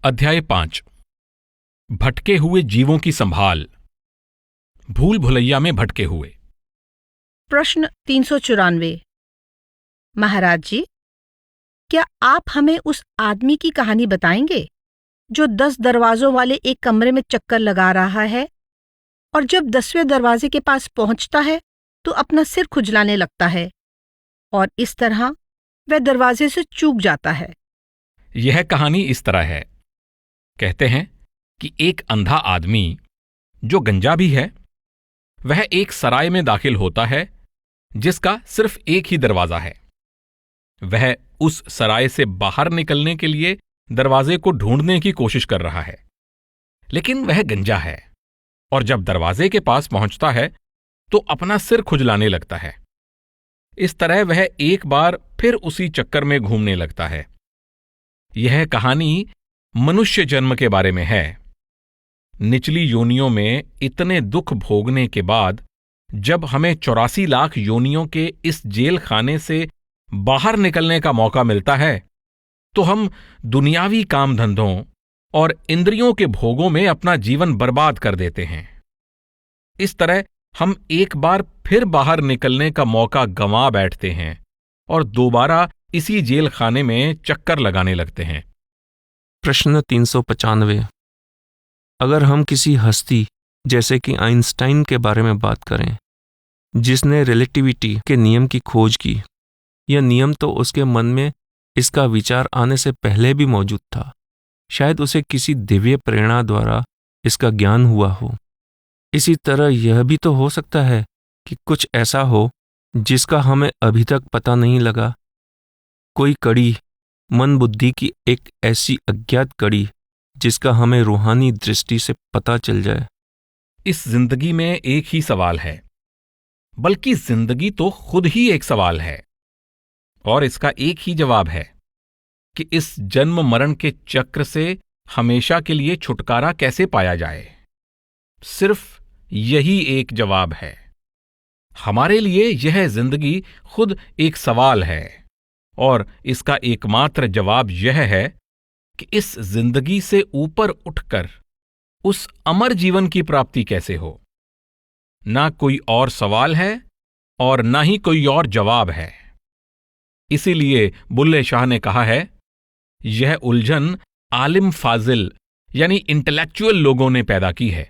अध्याय 5 भटके हुए जीवों की संभाल। भूल भुलैया में भटके हुए। प्रश्न 394। महाराज जी, क्या आप हमें उस आदमी की कहानी बताएंगे जो 10 दरवाजों वाले एक कमरे में चक्कर लगा रहा है और जब 10वें दरवाजे के पास पहुंचता है तो अपना सिर खुजलाने लगता है और इस तरह वह दरवाजे से चूक जाता है। यह कहानी इस तरह है। कहते हैं कि एक अंधा आदमी जो गंजा भी है, वह एक सराय में दाखिल होता है जिसका सिर्फ एक ही दरवाजा है। वह उस सराय से बाहर निकलने के लिए दरवाजे को ढूंढने की कोशिश कर रहा है, लेकिन वह गंजा है और जब दरवाजे के पास पहुंचता है तो अपना सिर खुजलाने लगता है। इस तरह वह एक बार फिर उसी चक्कर में घूमने लगता है। यह कहानी मनुष्य जन्म के बारे में है। निचली योनियों में इतने दुख भोगने के बाद जब हमें 84 लाख योनियों के इस जेल खाने से बाहर निकलने का मौका मिलता है तो हम दुनियावी काम धंधों और इंद्रियों के भोगों में अपना जीवन बर्बाद कर देते हैं। इस तरह हम एक बार फिर बाहर निकलने का मौका गंवा बैठते हैं और दोबारा इसी जेल खाने में चक्कर लगाने लगते हैं। प्रश्न 395। अगर हम किसी हस्ती जैसे कि आइंस्टाइन के बारे में बात करें, जिसने रिलेटिविटी के नियम की खोज की, यह नियम तो उसके मन में इसका विचार आने से पहले भी मौजूद था। शायद उसे किसी दिव्य प्रेरणा द्वारा इसका ज्ञान हुआ हो। इसी तरह यह भी तो हो सकता है कि कुछ ऐसा हो जिसका हमें अभी तक पता नहीं लगा। कोई कड़ी, मन बुद्धि की एक ऐसी अज्ञात कड़ी जिसका हमें रूहानी दृष्टि से पता चल जाए। इस जिंदगी में एक ही सवाल है, बल्कि जिंदगी तो खुद ही एक सवाल है, और इसका एक ही जवाब है कि इस जन्म मरण के चक्र से हमेशा के लिए छुटकारा कैसे पाया जाए। सिर्फ यही एक जवाब है। हमारे लिए यह जिंदगी खुद एक सवाल है, और इसका एकमात्र जवाब यह है कि इस जिंदगी से ऊपर उठकर उस अमर जीवन की प्राप्ति कैसे हो। ना कोई और सवाल है और ना ही कोई और जवाब है। इसीलिए बुल्ले शाह ने कहा है, यह उलझन आलिम फाजिल यानी इंटेलेक्चुअल लोगों ने पैदा की है।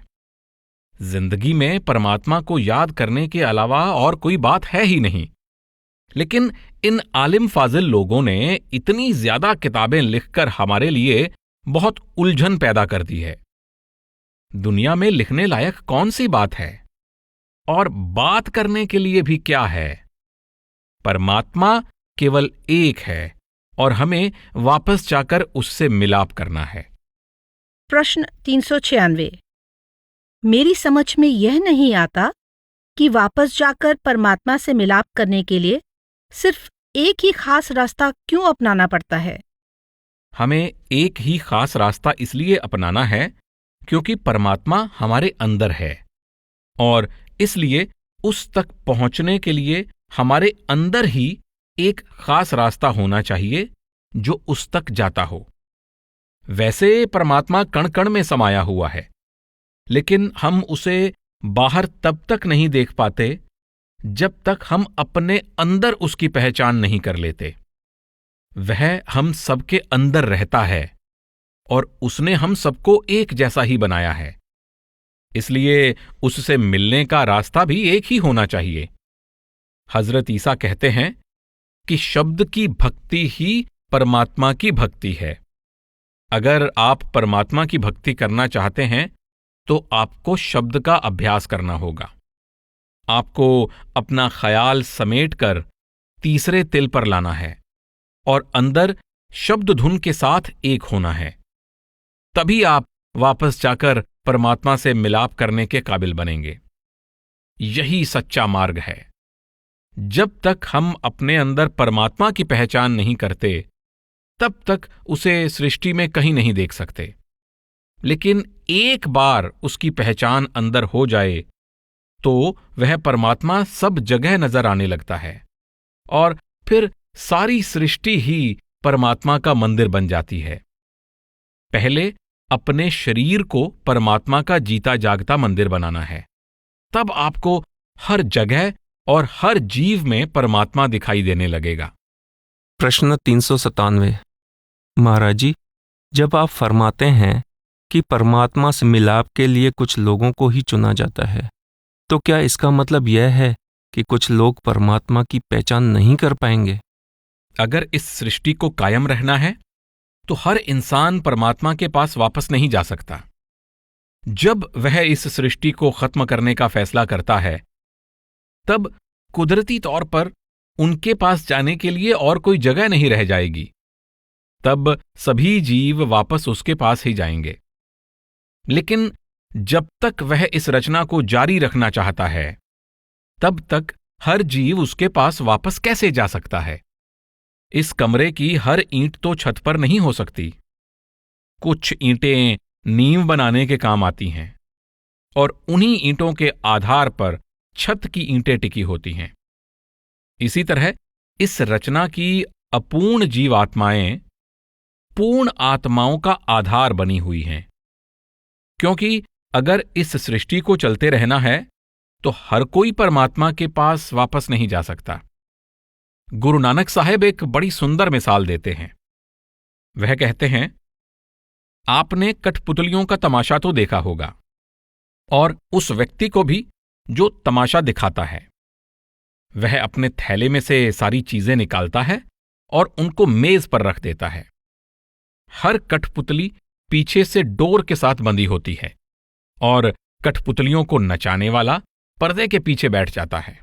जिंदगी में परमात्मा को याद करने के अलावा और कोई बात है ही नहीं। लेकिन इन आलिम फाजिल लोगों ने इतनी ज्यादा किताबें लिखकर हमारे लिए बहुत उलझन पैदा कर दी है। दुनिया में लिखने लायक कौन सी बात है, और बात करने के लिए भी क्या है। परमात्मा केवल एक है और हमें वापस जाकर उससे मिलाप करना है। प्रश्न 396। मेरी समझ में यह नहीं आता कि वापस जाकर परमात्मा से मिलाप करने के लिए सिर्फ एक ही खास रास्ता क्यों अपनाना पड़ता है। हमें एक ही खास रास्ता इसलिए अपनाना है क्योंकि परमात्मा हमारे अंदर है, और इसलिए उस तक पहुंचने के लिए हमारे अंदर ही एक खास रास्ता होना चाहिए जो उस तक जाता हो। वैसे परमात्मा कण कण में समाया हुआ है, लेकिन हम उसे बाहर तब तक नहीं देख पाते जब तक हम अपने अंदर उसकी पहचान नहीं कर लेते। वह हम सबके अंदर रहता है और उसने हम सबको एक जैसा ही बनाया है। इसलिए उससे मिलने का रास्ता भी एक ही होना चाहिए। हजरत ईसा कहते हैं कि शब्द की भक्ति ही परमात्मा की भक्ति है। अगर आप परमात्मा की भक्ति करना चाहते हैं तो आपको शब्द का अभ्यास करना होगा। आपको अपना ख्याल समेटकर तीसरे तिल पर लाना है और अंदर शब्द धुन के साथ एक होना है। तभी आप वापस जाकर परमात्मा से मिलाप करने के काबिल बनेंगे। यही सच्चा मार्ग है। जब तक हम अपने अंदर परमात्मा की पहचान नहीं करते, तब तक उसे सृष्टि में कहीं नहीं देख सकते। लेकिन एक बार उसकी पहचान अंदर हो जाए तो वह परमात्मा सब जगह नजर आने लगता है, और फिर सारी सृष्टि ही परमात्मा का मंदिर बन जाती है। पहले अपने शरीर को परमात्मा का जीता जागता मंदिर बनाना है। तब आपको हर जगह और हर जीव में परमात्मा दिखाई देने लगेगा। प्रश्न 397। महाराज जी, जब आप फरमाते हैं कि परमात्मा से मिलाप के लिए कुछ लोगों को ही चुना जाता है, तो क्या इसका मतलब यह है कि कुछ लोग परमात्मा की पहचान नहीं कर पाएंगे? अगर इस सृष्टि को कायम रहना है तो हर इंसान परमात्मा के पास वापस नहीं जा सकता। जब वह इस सृष्टि को खत्म करने का फैसला करता है, तब कुदरती तौर पर उनके पास जाने के लिए और कोई जगह नहीं रह जाएगी। तब सभी जीव वापस उसके पास ही जाएंगे। लेकिन जब तक वह इस रचना को जारी रखना चाहता है, तब तक हर जीव उसके पास वापस कैसे जा सकता है? इस कमरे की हर ईंट तो छत पर नहीं हो सकती। कुछ ईंटें नींव बनाने के काम आती हैं और उन्हीं ईंटों के आधार पर छत की ईंटें टिकी होती हैं। इसी तरह इस रचना की अपूर्ण जीवात्माएं पूर्ण आत्माओं का आधार बनी हुई हैं। क्योंकि अगर इस सृष्टि को चलते रहना है तो हर कोई परमात्मा के पास वापस नहीं जा सकता। गुरु नानक साहेब एक बड़ी सुंदर मिसाल देते हैं। वह कहते हैं, आपने कठपुतलियों का तमाशा तो देखा होगा, और उस व्यक्ति को भी जो तमाशा दिखाता है। वह अपने थैले में से सारी चीजें निकालता है और उनको मेज पर रख देता है। हर कठपुतली पीछे से डोर के साथ बंधी होती है और कठपुतलियों को नचाने वाला पर्दे के पीछे बैठ जाता है।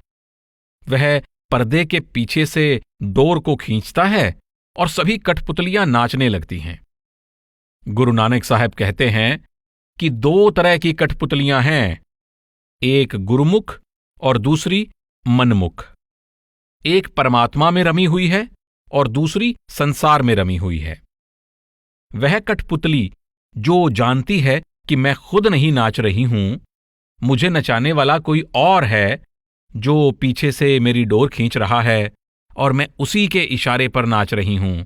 वह पर्दे के पीछे से डोर को खींचता है और सभी कठपुतलियां नाचने लगती हैं। गुरु नानक साहब कहते हैं कि दो तरह की कठपुतलियां हैं, एक गुरुमुख और दूसरी मनमुख। एक परमात्मा में रमी हुई है और दूसरी संसार में रमी हुई है। वह कठपुतली जो जानती है कि मैं खुद नहीं नाच रही हूं, मुझे नचाने वाला कोई और है जो पीछे से मेरी डोर खींच रहा है और मैं उसी के इशारे पर नाच रही हूं,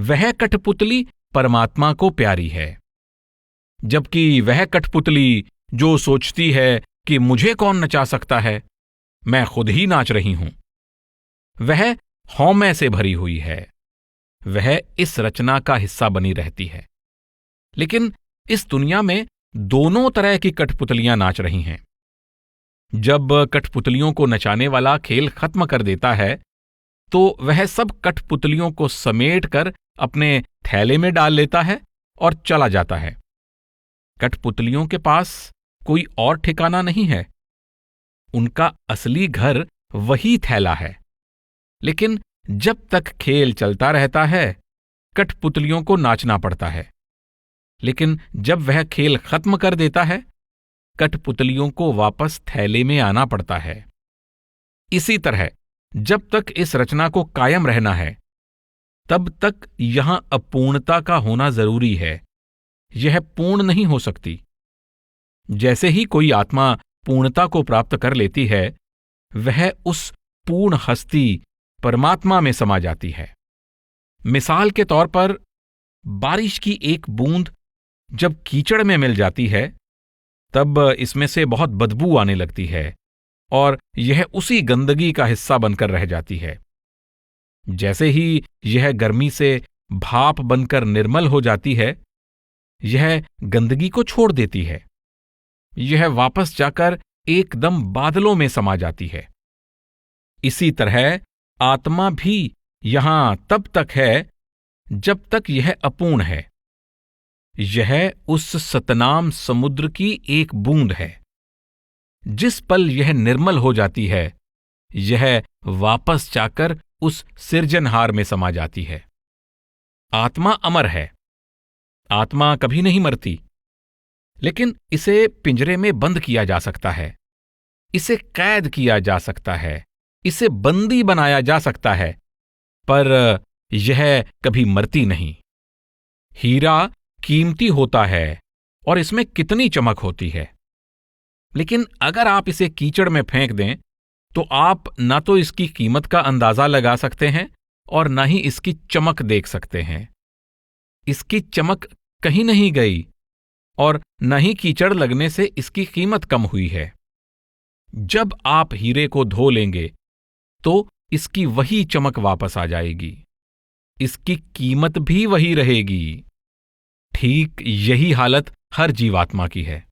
वह कठपुतली परमात्मा को प्यारी है। जबकि वह कठपुतली जो सोचती है कि मुझे कौन नचा सकता है, मैं खुद ही नाच रही हूं, वह हौमे से भरी हुई है। वह इस रचना का हिस्सा बनी रहती है। लेकिन इस दुनिया में दोनों तरह की कठपुतलियां नाच रही हैं। जब कठपुतलियों को नचाने वाला खेल खत्म कर देता है, तो वह सब कठपुतलियों को समेट कर अपने थैले में डाल लेता है और चला जाता है। कठपुतलियों के पास कोई और ठिकाना नहीं है। उनका असली घर वही थैला है। लेकिन जब तक खेल चलता रहता है, कठपुतलियों को नाचना पड़ता है। लेकिन जब वह खेल खत्म कर देता है, कठपुतलियों को वापस थैले में आना पड़ता है। इसी तरह जब तक इस रचना को कायम रहना है, तब तक यहां अपूर्णता का होना जरूरी है। यह पूर्ण नहीं हो सकती। जैसे ही कोई आत्मा पूर्णता को प्राप्त कर लेती है, वह उस पूर्ण हस्ती परमात्मा में समा जाती है। मिसाल के तौर पर बारिश की एक बूंद जब कीचड़ में मिल जाती है, तब इसमें से बहुत बदबू आने लगती है और यह उसी गंदगी का हिस्सा बनकर रह जाती है। जैसे ही यह गर्मी से भाप बनकर निर्मल हो जाती है, यह गंदगी को छोड़ देती है। यह वापस जाकर एकदम बादलों में समा जाती है। इसी तरह आत्मा भी यहां तब तक है जब तक यह अपूर्ण है। यह उस सतनाम समुद्र की एक बूंद है। जिस पल यह निर्मल हो जाती है, यह वापस जाकर उस सिरजनहार में समा जाती है। आत्मा अमर है। आत्मा कभी नहीं मरती। लेकिन इसे पिंजरे में बंद किया जा सकता है, इसे कैद किया जा सकता है, इसे बंदी बनाया जा सकता है, पर यह कभी मरती नहीं। हीरा कीमती होता है और इसमें कितनी चमक होती है, लेकिन अगर आप इसे कीचड़ में फेंक दें तो आप न तो इसकी कीमत का अंदाजा लगा सकते हैं और न ही इसकी चमक देख सकते हैं। इसकी चमक कहीं नहीं गई और न ही कीचड़ लगने से इसकी कीमत कम हुई है। जब आप हीरे को धो लेंगे तो इसकी वही चमक वापस आ जाएगी, इसकी कीमत भी वही रहेगी। ठीक यही हालत हर जीवात्मा की है।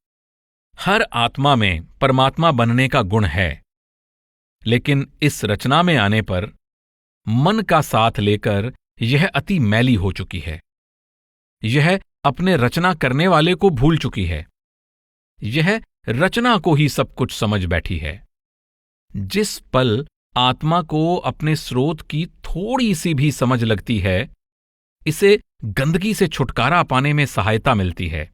हर आत्मा में परमात्मा बनने का गुण है, लेकिन इस रचना में आने पर मन का साथ लेकर यह अति मैली हो चुकी है। यह अपने रचना करने वाले को भूल चुकी है। यह रचना को ही सब कुछ समझ बैठी है। जिस पल आत्मा को अपने स्रोत की थोड़ी सी भी समझ लगती है, इसे गंदगी से छुटकारा पाने में सहायता मिलती है।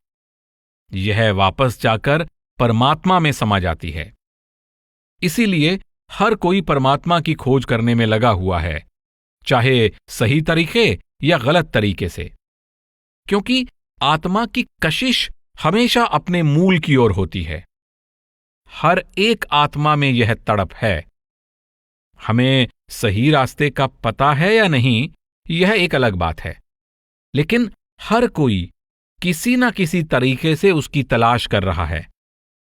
यह वापस जाकर परमात्मा में समा जाती है। इसीलिए हर कोई परमात्मा की खोज करने में लगा हुआ है, चाहे सही तरीके या गलत तरीके से, क्योंकि आत्मा की कशिश हमेशा अपने मूल की ओर होती है। हर एक आत्मा में यह तड़प है। हमें सही रास्ते का पता है या नहीं, यह एक अलग बात है, लेकिन हर कोई किसी न किसी तरीके से उसकी तलाश कर रहा है,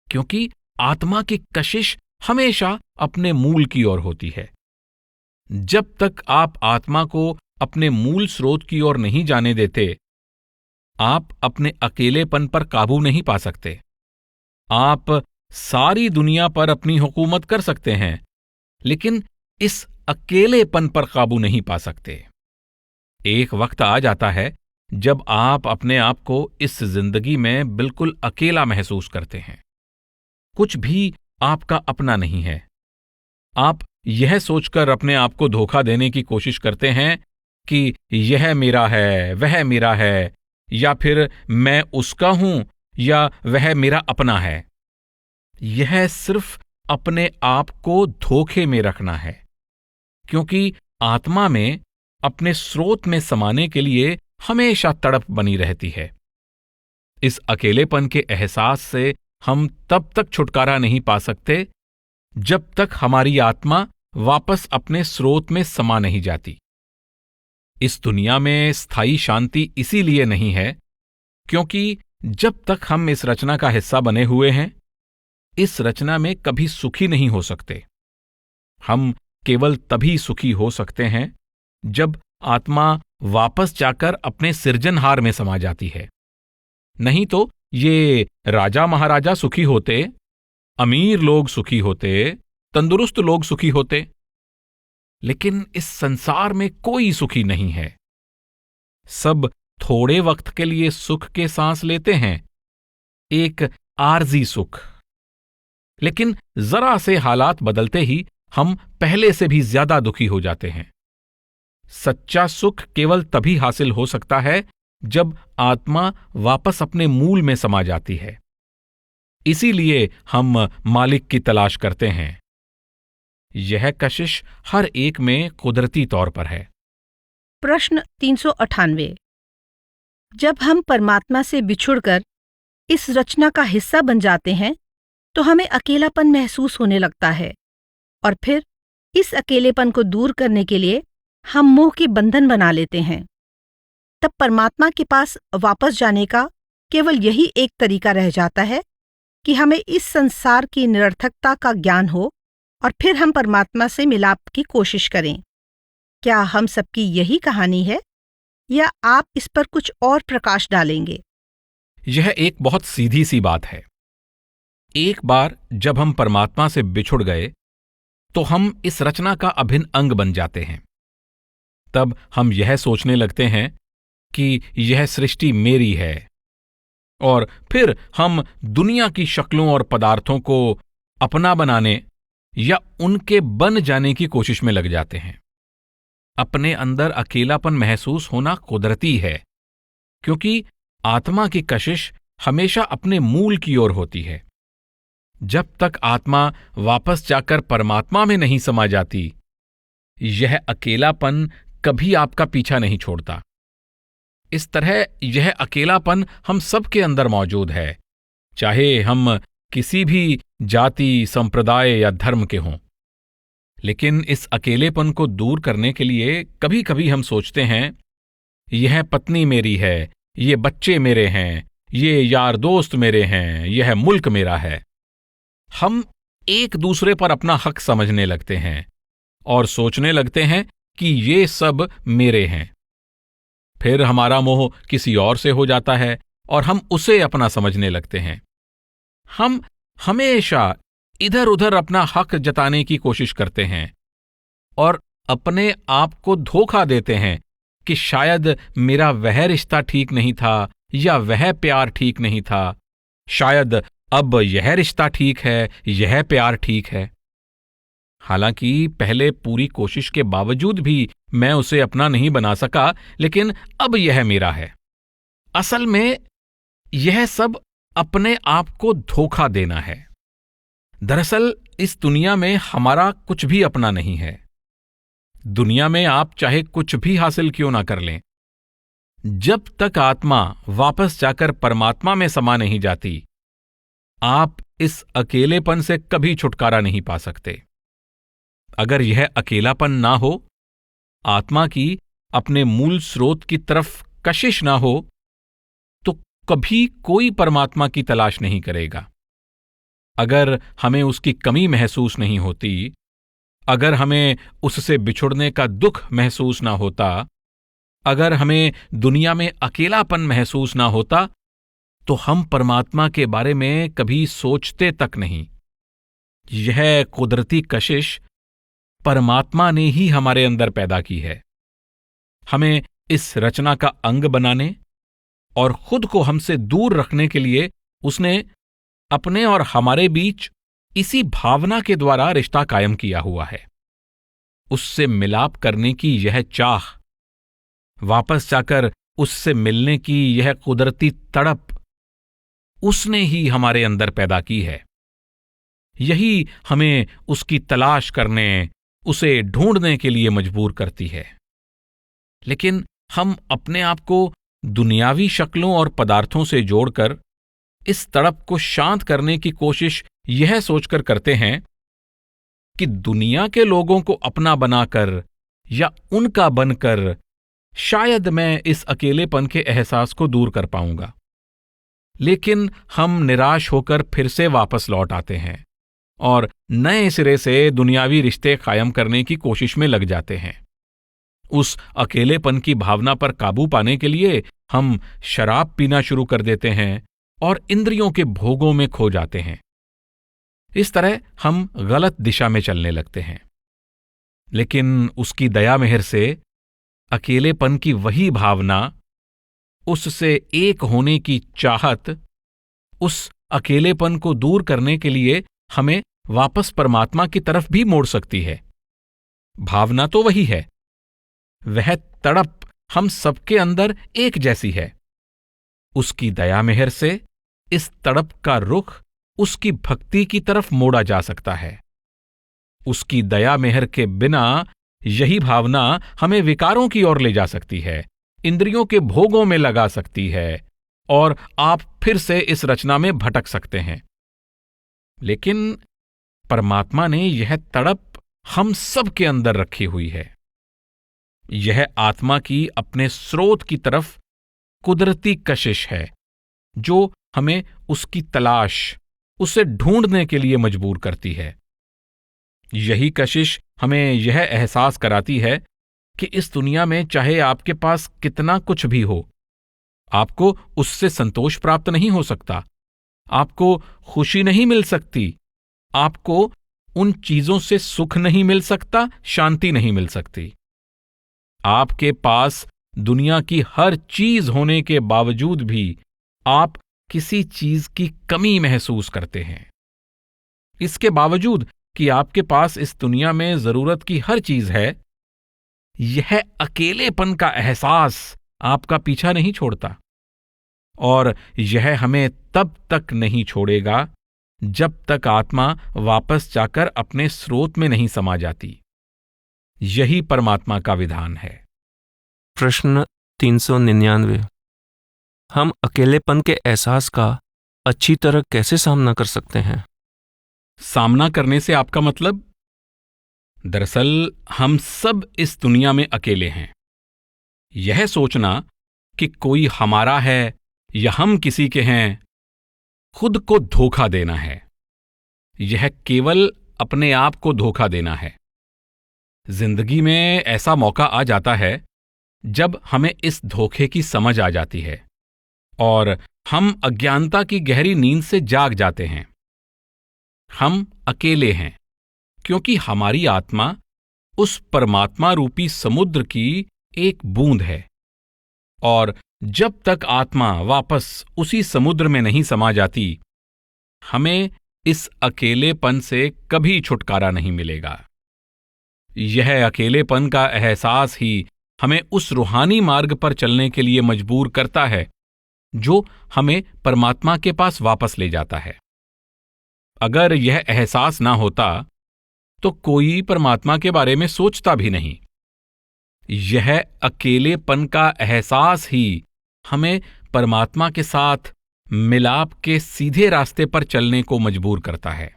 क्योंकि आत्मा की कशिश हमेशा अपने मूल की ओर होती है। जब तक आप आत्मा को अपने मूल स्रोत की ओर नहीं जाने देते, आप अपने अकेलेपन पर काबू नहीं पा सकते। आप सारी दुनिया पर अपनी हुकूमत कर सकते हैं, लेकिन इस अकेलेपन पर काबू नहीं पा सकते। एक वक्त आ जाता है जब आप अपने आप को इस जिंदगी में बिल्कुल अकेला महसूस करते हैं। कुछ भी आपका अपना नहीं है। आप यह सोचकर अपने आप को धोखा देने की कोशिश करते हैं कि यह मेरा है, वह मेरा है, या फिर मैं उसका हूं या वह मेरा अपना है। यह सिर्फ अपने आप को धोखे में रखना है, क्योंकि आत्मा में अपने स्रोत में समाने के लिए हमेशा तड़प बनी रहती है। इस अकेलेपन के एहसास से हम तब तक छुटकारा नहीं पा सकते जब तक हमारी आत्मा वापस अपने स्रोत में समा नहीं जाती। इस दुनिया में स्थायी शांति इसीलिए नहीं है क्योंकि जब तक हम इस रचना का हिस्सा बने हुए हैं, इस रचना में कभी सुखी नहीं हो सकते। हम केवल तभी सुखी हो सकते हैं जब आत्मा वापस जाकर अपने सृजनहार में समा जाती है। नहीं तो ये राजा महाराजा सुखी होते, अमीर लोग सुखी होते, तंदुरुस्त लोग सुखी होते, लेकिन इस संसार में कोई सुखी नहीं है। सब थोड़े वक्त के लिए सुख के सांस लेते हैं, एक आर्जी सुख, लेकिन जरा से हालात बदलते ही हम पहले से भी ज्यादा दुखी हो जाते हैं। सच्चा सुख केवल तभी हासिल हो सकता है जब आत्मा वापस अपने मूल में समा जाती है। इसीलिए हम मालिक की तलाश करते हैं। यह कशिश हर एक में कुदरती तौर पर है। प्रश्न 398। जब हम परमात्मा से बिछुड़कर इस रचना का हिस्सा बन जाते हैं तो हमें अकेलापन महसूस होने लगता है, और फिर इस अकेलेपन को दूर करने के लिए हम मोह के बंधन बना लेते हैं। तब परमात्मा के पास वापस जाने का केवल यही एक तरीका रह जाता है कि हमें इस संसार की निरर्थकता का ज्ञान हो और फिर हम परमात्मा से मिलाप की कोशिश करें। क्या हम सबकी यही कहानी है या आप इस पर कुछ और प्रकाश डालेंगे? यह एक बहुत सीधी सी बात है। एक बार जब हम परमात्मा से बिछुड़ गए तो हम इस रचना का अभिन्न अंग बन जाते हैं। तब हम यह सोचने लगते हैं कि यह सृष्टि मेरी है, और फिर हम दुनिया की शक्लों और पदार्थों को अपना बनाने या उनके बन जाने की कोशिश में लग जाते हैं। अपने अंदर अकेलापन महसूस होना कुदरती है, क्योंकि आत्मा की कशिश हमेशा अपने मूल की ओर होती है। जब तक आत्मा वापस जाकर परमात्मा में नहीं समा जाती, यह अकेलापन कभी आपका पीछा नहीं छोड़ता। इस तरह यह अकेलापन हम सबके अंदर मौजूद है, चाहे हम किसी भी जाति, संप्रदाय या धर्म के हों। लेकिन इस अकेलेपन को दूर करने के लिए कभी कभी हम सोचते हैं यह पत्नी मेरी है, ये बच्चे मेरे हैं, ये यार दोस्त मेरे हैं, यह मुल्क मेरा है। हम एक दूसरे पर अपना हक समझने लगते हैं और सोचने लगते हैं कि ये सब मेरे हैं। फिर हमारा मोह किसी और से हो जाता है और हम उसे अपना समझने लगते हैं। हम हमेशा इधर उधर अपना हक जताने की कोशिश करते हैं और अपने आप को धोखा देते हैं कि शायद मेरा वह रिश्ता ठीक नहीं था या वह प्यार ठीक नहीं था, शायद अब यह रिश्ता ठीक है, यह प्यार ठीक है। हालांकि पहले पूरी कोशिश के बावजूद भी मैं उसे अपना नहीं बना सका, लेकिन अब यह मेरा है। असल में यह सब अपने आप को धोखा देना है। दरअसल इस दुनिया में हमारा कुछ भी अपना नहीं है। दुनिया में आप चाहे कुछ भी हासिल क्यों ना कर लें, जब तक आत्मा वापस जाकर परमात्मा में समा नहीं जाती, आप इस अकेलेपन से कभी छुटकारा नहीं पा सकते। अगर यह अकेलापन ना हो, आत्मा की अपने मूल स्रोत की तरफ कशिश ना हो, तो कभी कोई परमात्मा की तलाश नहीं करेगा। अगर हमें उसकी कमी महसूस नहीं होती, अगर हमें उससे बिछुड़ने का दुख महसूस ना होता, अगर हमें दुनिया में अकेलापन महसूस ना होता, तो हम परमात्मा के बारे में कभी सोचते तक नहीं। यह कुदरती कशिश परमात्मा ने ही हमारे अंदर पैदा की है। हमें इस रचना का अंग बनाने और खुद को हमसे दूर रखने के लिए उसने अपने और हमारे बीच इसी भावना के द्वारा रिश्ता कायम किया हुआ है। उससे मिलाप करने की यह चाह, वापस जाकर उससे मिलने की यह कुदरती तड़प, उसने ही हमारे अंदर पैदा की है। यही हमें उसकी तलाश करने, उसे ढूंढने के लिए मजबूर करती है। लेकिन हम अपने आप को दुनियावी शक्लों और पदार्थों से जोड़कर इस तड़प को शांत करने की कोशिश यह सोचकर करते हैं कि दुनिया के लोगों को अपना बनाकर या उनका बनकर शायद मैं इस अकेलेपन के एहसास को दूर कर पाऊंगा। लेकिन हम निराश होकर फिर से वापस लौट आते हैं और नए सिरे से दुनियावी रिश्ते कायम करने की कोशिश में लग जाते हैं। उस अकेलेपन की भावना पर काबू पाने के लिए हम शराब पीना शुरू कर देते हैं और इंद्रियों के भोगों में खो जाते हैं। इस तरह हम गलत दिशा में चलने लगते हैं। लेकिन उसकी दया मेहर से अकेलेपन की वही भावना, उससे एक होने की चाहत, उस अकेलेपन को दूर करने के लिए हमें वापस परमात्मा की तरफ भी मोड़ सकती है। भावना तो वही है, वह तड़प हम सबके अंदर एक जैसी है। उसकी दया मेहर से इस तड़प का रुख उसकी भक्ति की तरफ मोड़ा जा सकता है। उसकी दया मेहर के बिना यही भावना हमें विकारों की ओर ले जा सकती है, इंद्रियों के भोगों में लगा सकती है और आप फिर से इस रचना में भटक सकते हैं। लेकिन परमात्मा ने यह तड़प हम सब के अंदर रखी हुई है। यह आत्मा की अपने स्रोत की तरफ कुदरती कशिश है जो हमें उसकी तलाश, उसे ढूंढने के लिए मजबूर करती है। यही कशिश हमें यह एहसास कराती है कि इस दुनिया में चाहे आपके पास कितना कुछ भी हो, आपको उससे संतोष प्राप्त नहीं हो सकता, आपको खुशी नहीं मिल सकती, आपको उन चीजों से सुख नहीं मिल सकता, शांति नहीं मिल सकती। आपके पास दुनिया की हर चीज होने के बावजूद भी आप किसी चीज की कमी महसूस करते हैं। इसके बावजूद कि आपके पास इस दुनिया में जरूरत की हर चीज है, यह अकेलेपन का एहसास आपका पीछा नहीं छोड़ता और यह हमें तब तक नहीं छोड़ेगा जब तक आत्मा वापस जाकर अपने स्रोत में नहीं समा जाती। यही परमात्मा का विधान है। प्रश्न 399। हम अकेलेपन के एहसास का अच्छी तरह कैसे सामना कर सकते हैं? सामना करने से आपका मतलब? दरअसल हम सब इस दुनिया में अकेले हैं। यह सोचना कि कोई हमारा है या हम किसी के हैं, खुद को धोखा देना है। यह केवल अपने आप को धोखा देना है। जिंदगी में ऐसा मौका आ जाता है जब हमें इस धोखे की समझ आ जाती है और हम अज्ञानता की गहरी नींद से जाग जाते हैं। हम अकेले हैं क्योंकि हमारी आत्मा उस परमात्मा रूपी समुद्र की एक बूंद है, और जब तक आत्मा वापस उसी समुद्र में नहीं समा जाती, हमें इस अकेलेपन से कभी छुटकारा नहीं मिलेगा। यह अकेलेपन का एहसास ही हमें उस रूहानी मार्ग पर चलने के लिए मजबूर करता है जो हमें परमात्मा के पास वापस ले जाता है। अगर यह एहसास ना होता तो कोई परमात्मा के बारे में सोचता भी नहीं। यह अकेलेपन का एहसास ही हमें परमात्मा के साथ मिलाप के सीधे रास्ते पर चलने को मजबूर करता है।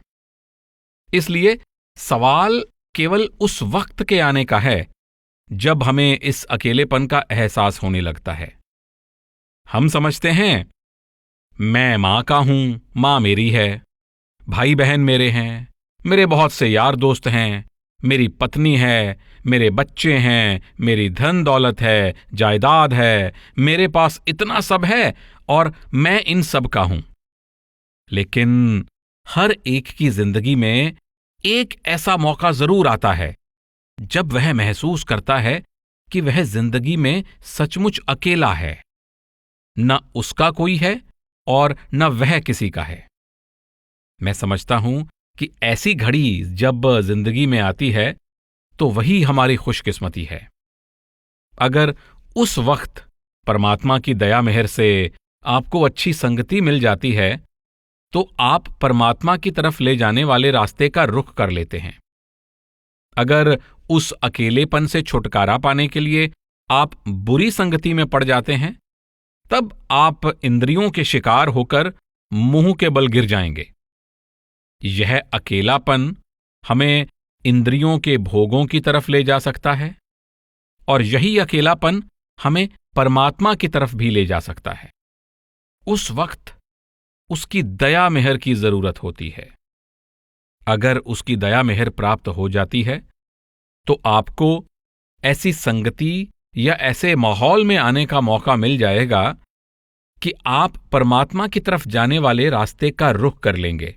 इसलिए सवाल केवल उस वक्त के आने का है जब हमें इस अकेलेपन का एहसास होने लगता है। हम समझते हैं, मैं मां का हूं, मां मेरी है, भाई बहन मेरे हैं, मेरे बहुत से यार दोस्त हैं, मेरी पत्नी है, मेरे बच्चे हैं, मेरी धन दौलत है, जायदाद है, मेरे पास इतना सब है और मैं इन सब का हूं। लेकिन हर एक की जिंदगी में एक ऐसा मौका जरूर आता है जब वह महसूस करता है कि वह जिंदगी में सचमुच अकेला है। न उसका कोई है और न वह किसी का है। मैं समझता हूं कि ऐसी घड़ी जब जिंदगी में आती है तो वही हमारी खुशकिस्मती है। अगर उस वक्त परमात्मा की दया मेहर से आपको अच्छी संगति मिल जाती है तो आप परमात्मा की तरफ ले जाने वाले रास्ते का रुख कर लेते हैं। अगर उस अकेलेपन से छुटकारा पाने के लिए आप बुरी संगति में पड़ जाते हैं, तब आप इंद्रियों के शिकार होकर मुंह के बल गिर जाएंगे। यह अकेलापन हमें इंद्रियों के भोगों की तरफ ले जा सकता है और यही अकेलापन हमें परमात्मा की तरफ भी ले जा सकता है। उस वक्त उसकी दया मेहर की जरूरत होती है। अगर उसकी दया मेहर प्राप्त हो जाती है तो आपको ऐसी संगति या ऐसे माहौल में आने का मौका मिल जाएगा कि आप परमात्मा की तरफ जाने वाले रास्ते का रुख कर लेंगे।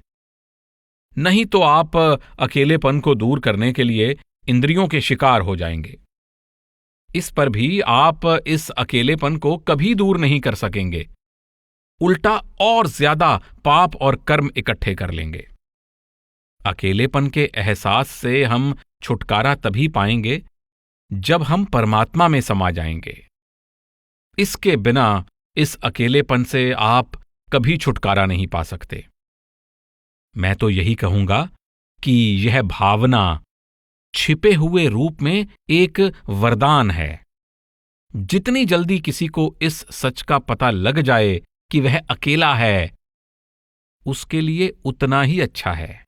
नहीं तो आप अकेलेपन को दूर करने के लिए इंद्रियों के शिकार हो जाएंगे। इस पर भी आप इस अकेलेपन को कभी दूर नहीं कर सकेंगे, उल्टा और ज्यादा पाप और कर्म इकट्ठे कर लेंगे। अकेलेपन के एहसास से हम छुटकारा तभी पाएंगे जब हम परमात्मा में समा जाएंगे। इसके बिना इस अकेलेपन से आप कभी छुटकारा नहीं पा सकते। मैं तो यही कहूंगा कि यह भावना छिपे हुए रूप में एक वरदान है। जितनी जल्दी किसी को इस सच का पता लग जाए कि वह अकेला है, उसके लिए उतना ही अच्छा है।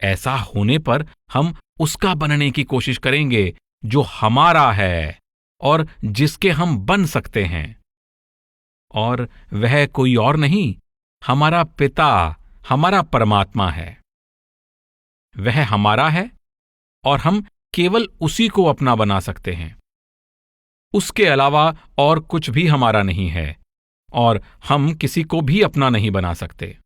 ऐसा होने पर हम उसका बनने की कोशिश करेंगे जो हमारा है और जिसके हम बन सकते हैं। और वह कोई और नहीं, हमारा पिता, हमारा परमात्मा है। वह हमारा है और हम केवल उसी को अपना बना सकते हैं। उसके अलावा और कुछ भी हमारा नहीं है और हम किसी को भी अपना नहीं बना सकते।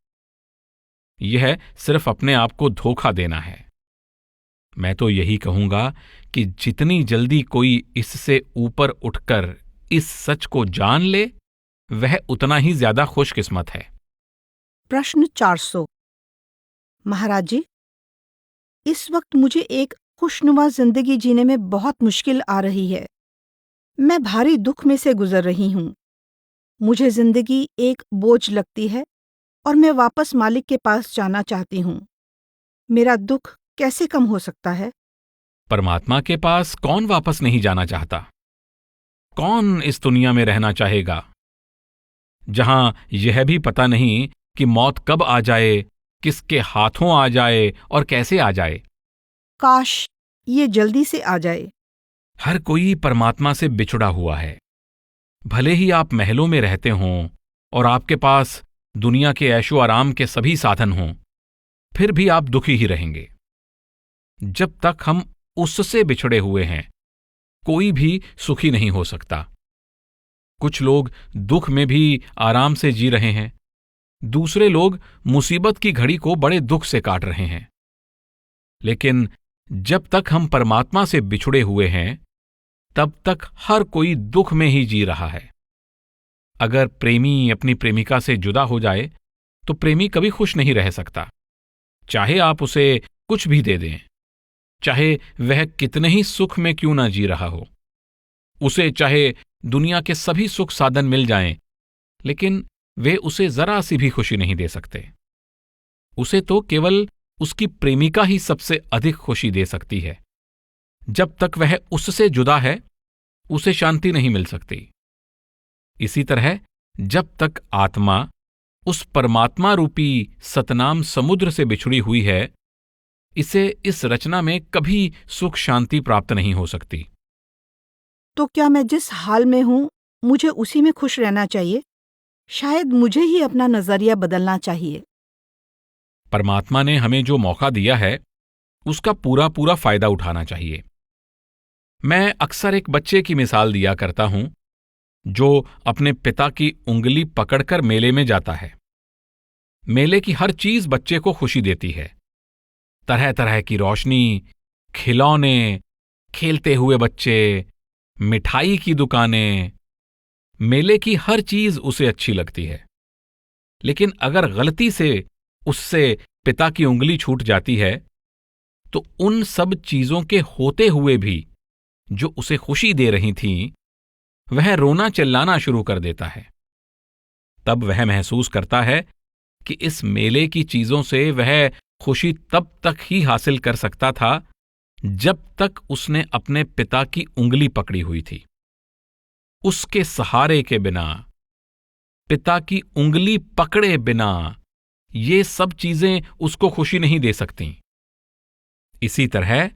यह सिर्फ अपने आप को धोखा देना है। मैं तो यही कहूंगा कि जितनी जल्दी कोई इससे ऊपर उठकर इस सच को जान ले, वह उतना ही ज्यादा खुशकिस्मत है। प्रश्न 400। महाराज जी, इस वक्त मुझे एक खुशनुमा जिंदगी जीने में बहुत मुश्किल आ रही है। मैं भारी दुख में से गुजर रही हूँ। मुझे जिंदगी एक बोझ लगती है और मैं वापस मालिक के पास जाना चाहती हूँ। मेरा दुख कैसे कम हो सकता है? परमात्मा के पास कौन वापस नहीं जाना चाहता? कौन इस दुनिया में रहना चाहेगा जहां यह भी पता नहीं कि मौत कब आ जाए, किसके हाथों आ जाए और कैसे आ जाए? काश ये जल्दी से आ जाए। हर कोई परमात्मा से बिछुड़ा हुआ है। भले ही आप महलों में रहते हों और आपके पास दुनिया के ऐशो आराम के सभी साधन हों, फिर भी आप दुखी ही रहेंगे। जब तक हम उससे बिछड़े हुए हैं, कोई भी सुखी नहीं हो सकता। कुछ लोग दुख में भी आराम से जी रहे हैं, दूसरे लोग मुसीबत की घड़ी को बड़े दुख से काट रहे हैं। लेकिन जब तक हम परमात्मा से बिछुड़े हुए हैं, तब तक हर कोई दुख में ही जी रहा है। अगर प्रेमी अपनी प्रेमिका से जुदा हो जाए तो प्रेमी कभी खुश नहीं रह सकता, चाहे आप उसे कुछ भी दे दें, चाहे वह कितने ही सुख में क्यों ना जी रहा हो। उसे चाहे दुनिया के सभी सुख साधन मिल जाएं, लेकिन वे उसे जरा सी भी खुशी नहीं दे सकते। उसे तो केवल उसकी प्रेमिका ही सबसे अधिक खुशी दे सकती है। जब तक वह उससे जुदा है, उसे शांति नहीं मिल सकती। इसी तरह जब तक आत्मा उस परमात्मा रूपी सतनाम समुद्र से बिछुड़ी हुई है, इसे इस रचना में कभी सुख शांति प्राप्त नहीं हो सकती। तो क्या मैं जिस हाल में हूं, मुझे उसी में खुश रहना चाहिए? शायद मुझे ही अपना नजरिया बदलना चाहिए। परमात्मा ने हमें जो मौका दिया है, उसका पूरा पूरा फायदा उठाना चाहिए। मैं अक्सर एक बच्चे की मिसाल दिया करता हूं, जो अपने पिता की उंगली पकड़कर मेले में जाता है। मेले की हर चीज बच्चे को खुशी देती है। तरह तरह की रोशनी, खिलौने, खेलते हुए बच्चे, मिठाई की दुकानें, मेले की हर चीज उसे अच्छी लगती है। लेकिन अगर गलती से उससे पिता की उंगली छूट जाती है, तो उन सब चीजों के होते हुए भी जो उसे खुशी दे रही थीं, वह रोना चिल्लाना शुरू कर देता है। तब वह महसूस करता है कि इस मेले की चीजों से वह खुशी तब तक ही हासिल कर सकता था जब तक उसने अपने पिता की उंगली पकड़ी हुई थी। उसके सहारे के बिना, पिता की उंगली पकड़े बिना, ये सब चीजें उसको खुशी नहीं दे सकती। इसी तरह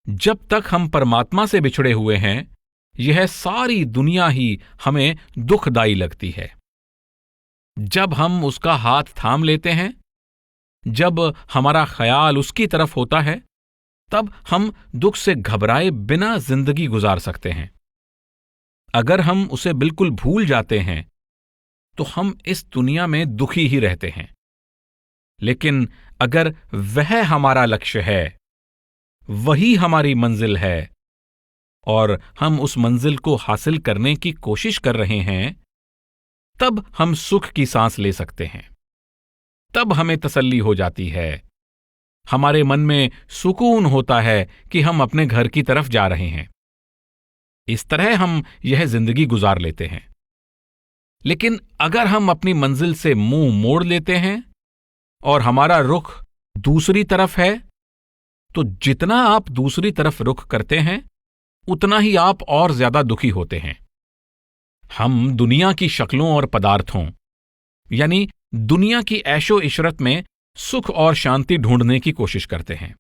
जब तक हम परमात्मा से बिछड़े हुए हैं, यह सारी दुनिया ही हमें दुखदाई लगती है। जब हम उसका हाथ थाम लेते हैं, जब हमारा ख्याल उसकी तरफ होता है, तब हम दुख से घबराए बिना जिंदगी गुजार सकते हैं। अगर हम उसे बिल्कुल भूल जाते हैं, तो हम इस दुनिया में दुखी ही रहते हैं। लेकिन अगर वह हमारा लक्ष्य है, वही हमारी मंजिल है, और हम उस मंजिल को हासिल करने की कोशिश कर रहे हैं, तब हम सुख की सांस ले सकते हैं। तब हमें तसल्ली हो जाती है, हमारे मन में सुकून होता है कि हम अपने घर की तरफ जा रहे हैं। इस तरह हम यह जिंदगी गुजार लेते हैं। लेकिन अगर हम अपनी मंजिल से मुंह मोड़ लेते हैं और हमारा रुख दूसरी तरफ है, तो जितना आप दूसरी तरफ रुख करते हैं, उतना ही आप और ज्यादा दुखी होते हैं। हम दुनिया की शक्लों और पदार्थों, यानी दुनिया की ऐशो इशरत में सुख और शांति ढूंढने की कोशिश करते हैं।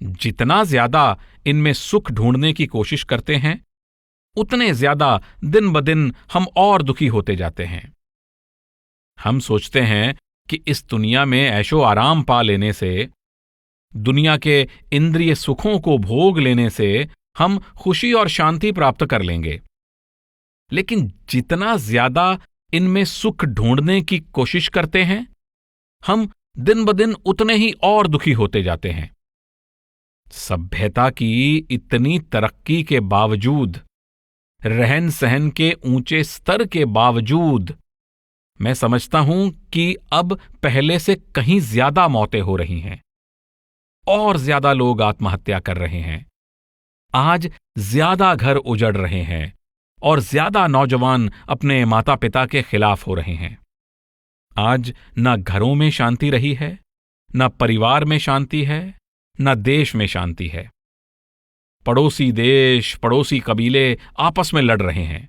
जितना ज्यादा इनमें सुख ढूंढने की कोशिश करते हैं, उतने ज्यादा दिन ब दिन हम और दुखी होते जाते हैं। हम सोचते हैं कि इस दुनिया में ऐशो आराम पा लेने से, दुनिया के इंद्रिय सुखों को भोग लेने से हम खुशी और शांति प्राप्त कर लेंगे। लेकिन जितना ज्यादा इनमें सुख ढूंढने की कोशिश करते हैं, हम दिन ब दिन उतने ही और दुखी होते जाते हैं। सभ्यता की इतनी तरक्की के बावजूद, रहन सहन के ऊंचे स्तर के बावजूद, मैं समझता हूं कि अब पहले से कहीं ज्यादा मौतें हो रही हैं और ज्यादा लोग आत्महत्या कर रहे हैं। आज ज्यादा घर उजड़ रहे हैं और ज्यादा नौजवान अपने माता पिता के खिलाफ हो रहे हैं। आज न घरों में शांति रही है, न परिवार में शांति है, न देश में शांति है। पड़ोसी देश, पड़ोसी कबीले आपस में लड़ रहे हैं।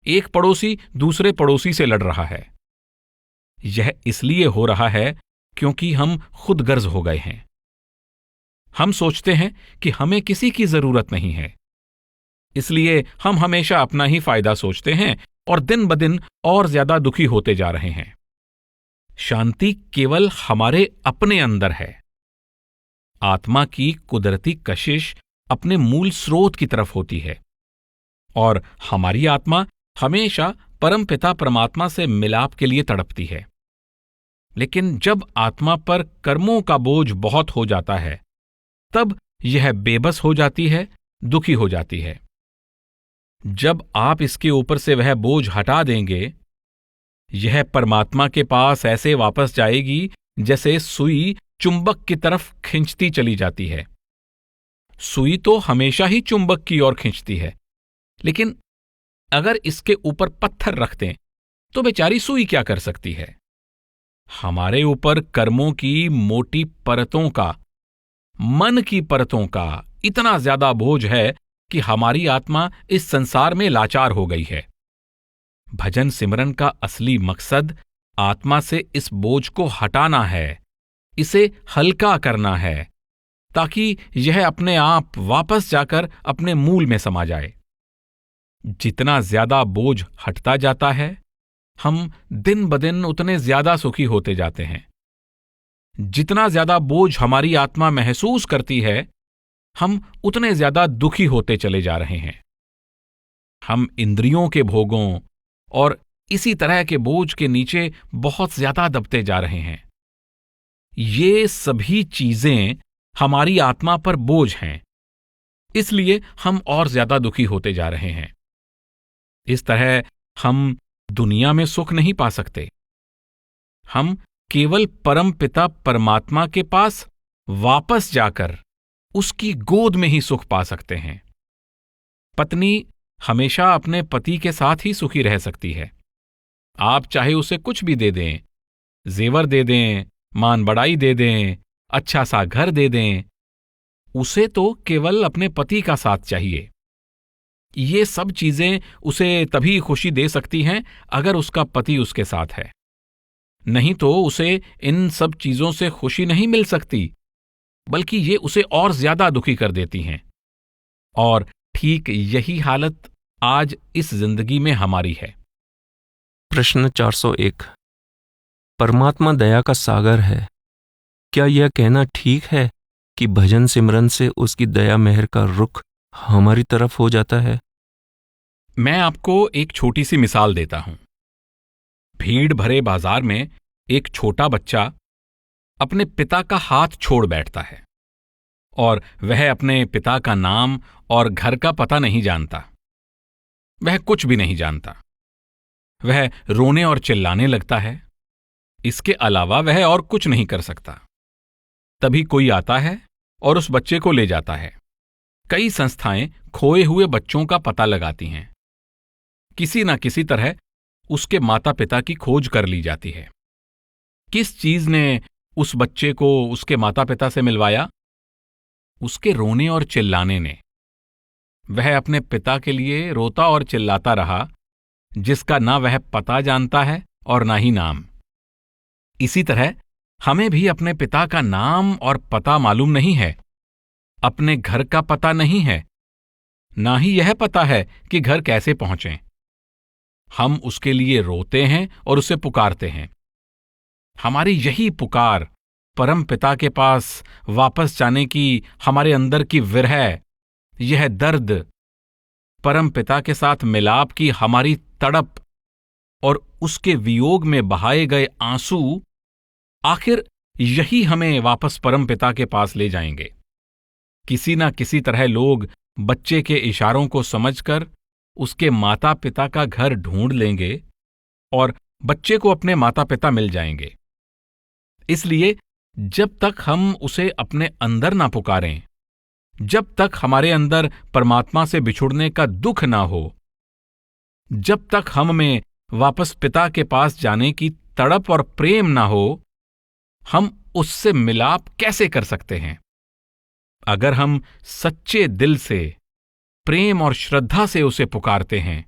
एक पड़ोसी दूसरे पड़ोसी से लड़ रहा है। यह इसलिए हो रहा है क्योंकि हम खुद गर्ज हो गए हैं। हम सोचते हैं कि हमें किसी की जरूरत नहीं है, इसलिए हम हमेशा अपना ही फायदा सोचते हैं और दिन ब दिन और ज्यादा दुखी होते जा रहे हैं। शांति केवल हमारे अपने अंदर है। आत्मा की कुदरती कशिश अपने मूल स्रोत की तरफ होती है और हमारी आत्मा हमेशा परमपिता परमात्मा से मिलाप के लिए तड़पती है। लेकिन जब आत्मा पर कर्मों का बोझ बहुत हो जाता है, तब यह बेबस हो जाती है, दुखी हो जाती है। जब आप इसके ऊपर से वह बोझ हटा देंगे, यह परमात्मा के पास ऐसे वापस जाएगी जैसे सुई चुंबक की तरफ खींचती चली जाती है। सुई तो हमेशा ही चुंबक की ओर खींचती है, लेकिन अगर इसके ऊपर पत्थर रख दें तो बेचारी सुई क्या कर सकती है। हमारे ऊपर कर्मों की मोटी परतों का, मन की परतों का इतना ज्यादा बोझ है कि हमारी आत्मा इस संसार में लाचार हो गई है। भजन सिमरन का असली मकसद आत्मा से इस बोझ को हटाना है, इसे हल्का करना है, ताकि यह अपने आप वापस जाकर अपने मूल में समा जाए। जितना ज्यादा बोझ हटता जाता है, हम दिन ब दिन उतने ज्यादा सुखी होते जाते हैं। जितना ज्यादा बोझ हमारी आत्मा महसूस करती है, हम उतने ज्यादा दुखी होते चले जा रहे हैं। हम इंद्रियों के भोगों और इसी तरह के बोझ के नीचे बहुत ज्यादा दबते जा रहे हैं। ये सभी चीजें हमारी आत्मा पर बोझ हैं, इसलिए हम और ज्यादा दुखी होते जा रहे हैं। इस तरह हम दुनिया में सुख नहीं पा सकते। हम केवल परम पिता परमात्मा के पास वापस जाकर उसकी गोद में ही सुख पा सकते हैं। पत्नी हमेशा अपने पति के साथ ही सुखी रह सकती है। आप चाहे उसे कुछ भी दे दें, जेवर दे दें, मान बढ़ाई दे दें, अच्छा सा घर दे दें, उसे तो केवल अपने पति का साथ चाहिए। ये सब चीजें उसे तभी खुशी दे सकती हैं अगर उसका पति उसके साथ है, नहीं तो उसे इन सब चीजों से खुशी नहीं मिल सकती, बल्कि ये उसे और ज्यादा दुखी कर देती हैं। और ठीक यही हालत आज इस जिंदगी में हमारी है। प्रश्न 401। परमात्मा दया का सागर है। क्या यह कहना ठीक है कि भजन सिमरन से उसकी दया मेहर का रुख हमारी तरफ हो जाता है? मैं आपको एक छोटी सी मिसाल देता हूं। भीड़ भरे बाजार में एक छोटा बच्चा अपने पिता का हाथ छोड़ बैठता है और वह अपने पिता का नाम और घर का पता नहीं जानता। वह कुछ भी नहीं जानता। वह रोने और चिल्लाने लगता है। इसके अलावा वह और कुछ नहीं कर सकता। तभी कोई आता है और उस बच्चे को ले जाता है। कई संस्थाएं खोए हुए बच्चों का पता लगाती हैं। किसी न किसी तरह उसके माता पिता की खोज कर ली जाती है। किस चीज ने उस बच्चे को उसके माता पिता से मिलवाया? उसके रोने और चिल्लाने ने। वह अपने पिता के लिए रोता और चिल्लाता रहा, जिसका ना वह पता जानता है और ना ही नाम। इसी तरह हमें भी अपने पिता का नाम और पता मालूम नहीं है, अपने घर का पता नहीं है, ना ही यह पता है कि घर कैसे पहुंचें। हम उसके लिए रोते हैं और उसे पुकारते हैं। हमारी यही पुकार परम पिता के पास वापस जाने की हमारे अंदर की विरह, यह दर्द, परम पिता के साथ मिलाप की हमारी तड़प और उसके वियोग में बहाए गए आंसू, आखिर यही हमें वापस परम पिता के पास ले जाएंगे। किसी न किसी तरह लोग बच्चे के इशारों को समझकर उसके माता पिता का घर ढूंढ लेंगे और बच्चे को अपने माता पिता मिल जाएंगे। इसलिए जब तक हम उसे अपने अंदर ना पुकारें, जब तक हमारे अंदर परमात्मा से बिछुड़ने का दुख ना हो, जब तक हम में वापस पिता के पास जाने की तड़प और प्रेम ना हो, हम उससे मिलाप कैसे कर सकते हैं? अगर हम सच्चे दिल से, प्रेम और श्रद्धा से उसे पुकारते हैं,